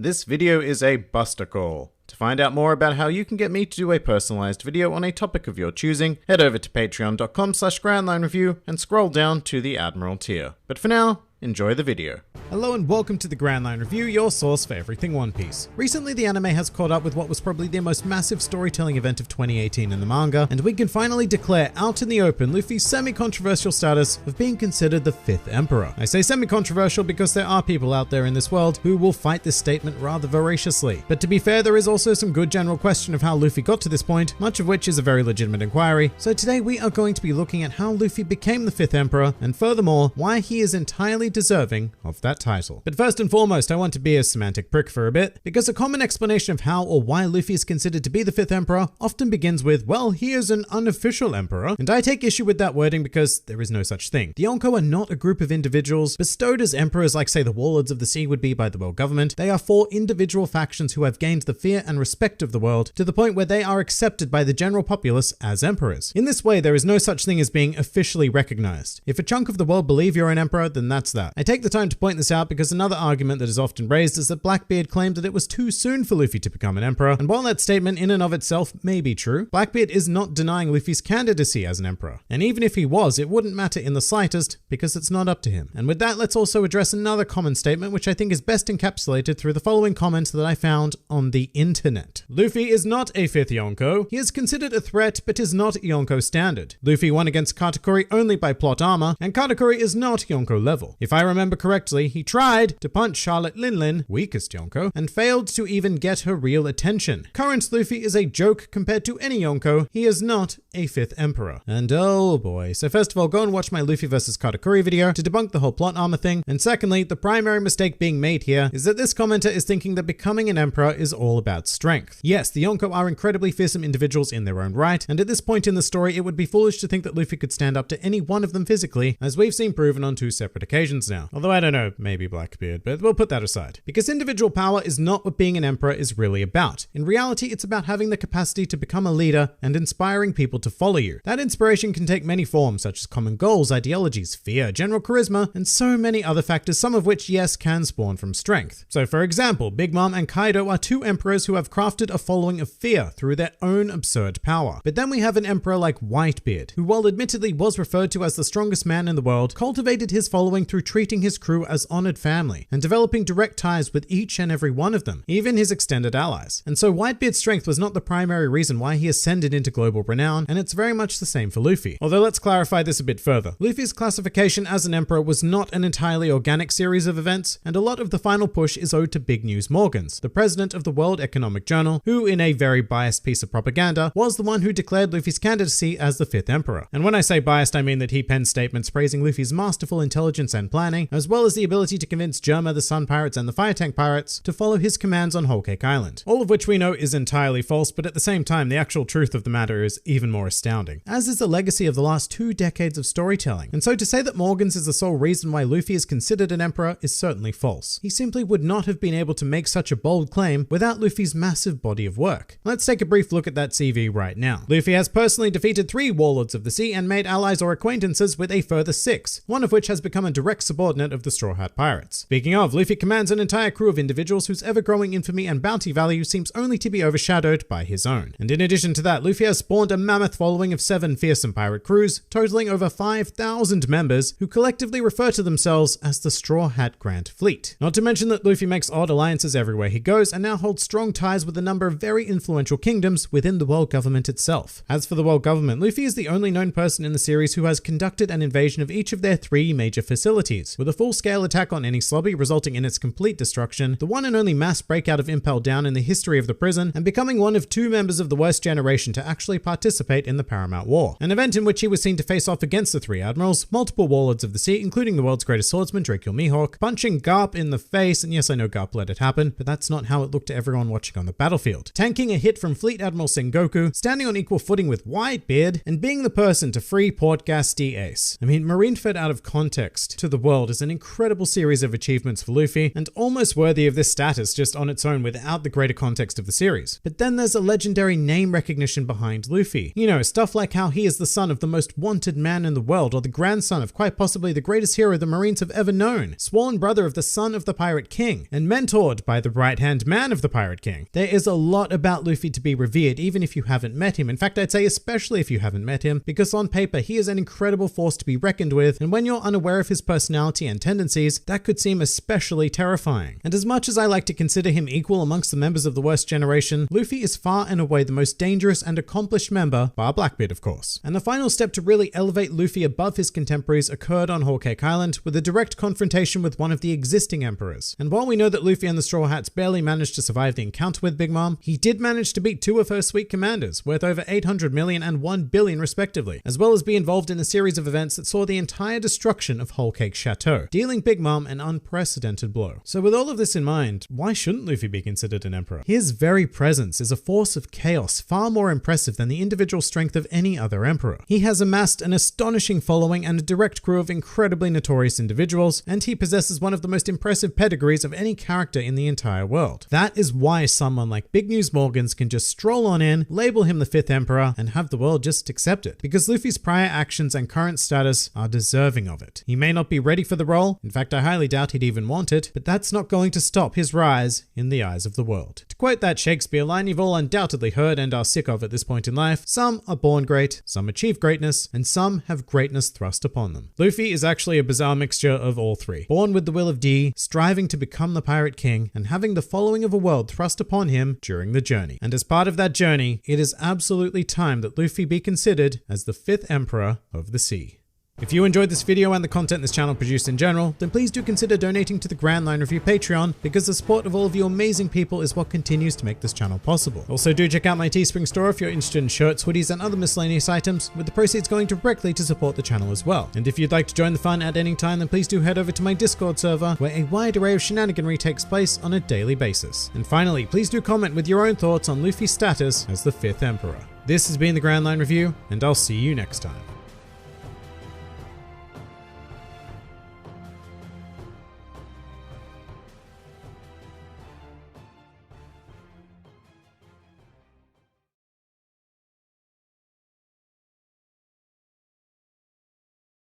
This video is a buster call. To find out more about how you can get me to do a personalized video on a topic of your choosing, head over to patreon.com/grandlinereview and scroll down to the Admiral tier. But for now, enjoy the video. Hello and welcome to the Grand Line Review, your source for everything One Piece. Recently, the anime has caught up with what was probably the most massive storytelling event of 2018 in the manga, and we can finally declare out in the open Luffy's semi-controversial status of being considered the 5th Emperor. I say semi-controversial because there are people out there in this world who will fight this statement rather voraciously. But to be fair, there is also some good general question of how Luffy got to this point, much of which is a very legitimate inquiry. So today we are going to be looking at how Luffy became the 5th Emperor, and furthermore, why he is entirely deserving of that title. But first and foremost, I want to be a semantic prick for a bit, because a common explanation of how or why Luffy is considered to be the 5th Emperor often begins with, well, he is an unofficial emperor, and I take issue with that wording because there is no such thing. The Yonko are not a group of individuals bestowed as emperors like, say, the Warlords of the Sea would be by the world government. They are 4 individual factions who have gained the fear and respect of the world to the point where they are accepted by the general populace as emperors. In this way, there is no such thing as being officially recognized. If a chunk of the world believe you're an emperor, then that's that. I take the time to point this out because another argument that is often raised is that Blackbeard claimed that it was too soon for Luffy to become an emperor, and while that statement in and of itself may be true, Blackbeard is not denying Luffy's candidacy as an emperor. And even if he was, it wouldn't matter in the slightest because it's not up to him. And with that, let's also address another common statement which I think is best encapsulated through the following comments that I found on the internet. Luffy is not a 5th Yonko. He is considered a threat, but is not Yonko standard. Luffy won against Katakuri only by plot armor, and Katakuri is not Yonko level. If I remember correctly, he tried to punch Charlotte Linlin, weakest Yonko, and failed to even get her real attention. Current Luffy is a joke compared to any Yonko. He is not a 5th Emperor. And oh boy. So first of all, go and watch my Luffy vs Katakuri video to debunk the whole plot armor thing. And secondly, the primary mistake being made here is that this commenter is thinking that becoming an emperor is all about strength. Yes, the Yonko are incredibly fearsome individuals in their own right, and at this point in the story, it would be foolish to think that Luffy could stand up to any one of them physically, as we've seen proven on 2 separate occasions now. Although I don't know, maybe Blackbeard, but we'll put that aside. Because individual power is not what being an emperor is really about. In reality, it's about having the capacity to become a leader and inspiring people to follow you. That inspiration can take many forms, such as common goals, ideologies, fear, general charisma, and so many other factors, some of which, yes, can spawn from strength. So for example, Big Mom and Kaido are 2 emperors who have crafted a following of fear through their own absurd power. But then we have an emperor like Whitebeard, who while admittedly was referred to as the strongest man in the world, cultivated his following through treating his crew as honored family and developing direct ties with each and every one of them, even his extended allies. And so Whitebeard's strength was not the primary reason why he ascended into global renown, and it's very much the same for Luffy. Although let's clarify this a bit further. Luffy's classification as an emperor was not an entirely organic series of events, and a lot of the final push is owed to Big News Morgans, the president of the World Economic Journal, who in a very biased piece of propaganda was the one who declared Luffy's candidacy as the 5th Emperor. And when I say biased, I mean that he penned statements praising Luffy's masterful intelligence and planning, as well as the ability to convince Germa, the Sun Pirates, and the Fire Tank Pirates to follow his commands on Whole Cake Island. All of which we know is entirely false, but at the same time, the actual truth of the matter is even more astounding, as is the legacy of the last 2 decades of storytelling. And so to say that Morgans is the sole reason why Luffy is considered an emperor is certainly false. He simply would not have been able to make such a bold claim without Luffy's massive body of work. Let's take a brief look at that CV right now. Luffy has personally defeated 3 Warlords of the Sea and made allies or acquaintances with a further 6, one of which has become a direct subordinate of the Straw Hat Pirates. Speaking of, Luffy commands an entire crew of individuals whose ever-growing infamy and bounty value seems only to be overshadowed by his own. And in addition to that, Luffy has spawned a mammoth following of 7 fearsome pirate crews, totaling over 5,000 members who collectively refer to themselves as the Straw Hat Grand Fleet. Not to mention that Luffy makes odd alliances everywhere he goes and now holds strong ties with a number of very influential kingdoms within the world government itself. As for the world government, Luffy is the only known person in the series who has conducted an invasion of each of their 3 major facilities, with a full-scale attack on any slobby resulting in its complete destruction, the one and only mass breakout of Impel Down in the history of the prison, and becoming one of 2 members of the worst generation to actually participate in the Paramount War, an event in which he was seen to face off against the 3 admirals, multiple Warlords of the Sea, including the world's greatest swordsman Draco Mihawk, punching Garp in the face, and yes, I know Garp let it happen, but that's not how it looked to everyone watching on the battlefield, tanking a hit from Fleet Admiral Sengoku, standing on equal footing with Whitebeard, and being the person to free Port Gas D Ace. I mean, marinefed out of context to the world is an incredible series of achievements for Luffy, and almost worthy of this status just on its own without the greater context of the series. But then there's a legendary name recognition behind Luffy. You know, stuff like how he is the son of the most wanted man in the world, or the grandson of quite possibly the greatest hero the Marines have ever known, sworn brother of the son of the Pirate King, and mentored by the right-hand man of the Pirate King. There is a lot about Luffy to be revered, even if you haven't met him. In fact, I'd say especially if you haven't met him, because on paper, he is an incredible force to be reckoned with, and when you're unaware of his personality and tendencies, that could seem especially terrifying. And as much as I like to consider him equal amongst the members of the worst generation, Luffy is far and away the most dangerous and accomplished member, bar Blackbeard of course. And the final step to really elevate Luffy above his contemporaries occurred on Whole Cake Island with a direct confrontation with one of the existing emperors. And while we know that Luffy and the Straw Hats barely managed to survive the encounter with Big Mom, he did manage to beat two of her sweet commanders, worth over 800 million and 1 billion respectively, as well as be involved in a series of events that saw the entire destruction of Whole Cake Chateau, dealing Big Mom an unprecedented blow. So with all of this in mind, why shouldn't Luffy be considered an emperor? His very presence is a force of chaos far more impressive than the individual strength of any other emperor. He has amassed an astonishing following and a direct crew of incredibly notorious individuals, and he possesses one of the most impressive pedigrees of any character in the entire world. That is why someone like Big News Morgans can just stroll on in, label him the 5th emperor, and have the world just accept it, because Luffy's prior actions and current status are deserving of it. He may not be ready for the role, in fact I highly doubt he'd even want it, but that's not going to stop his rise in the eyes of the world. To quote that Shakespeare line you've all undoubtedly heard and are sick of at this point in life, some are born great, some achieve greatness, and some have greatness thrust upon them. Luffy is actually a bizarre mixture of all three. Born with the will of D, striving to become the Pirate King, and having the following of a world thrust upon him during the journey. And as part of that journey, it is absolutely time that Luffy be considered as the 5th Emperor of the Sea. If you enjoyed this video and the content this channel produced in general, then please do consider donating to the Grand Line Review Patreon, because the support of all of you amazing people is what continues to make this channel possible. Also do check out my Teespring store if you're interested in shirts, hoodies, and other miscellaneous items, with the proceeds going directly to support the channel as well. And if you'd like to join the fun at any time, then please do head over to my Discord server, where a wide array of shenaniganry takes place on a daily basis. And finally, please do comment with your own thoughts on Luffy's status as the 5th Emperor. This has been the Grand Line Review, and I'll see you next time.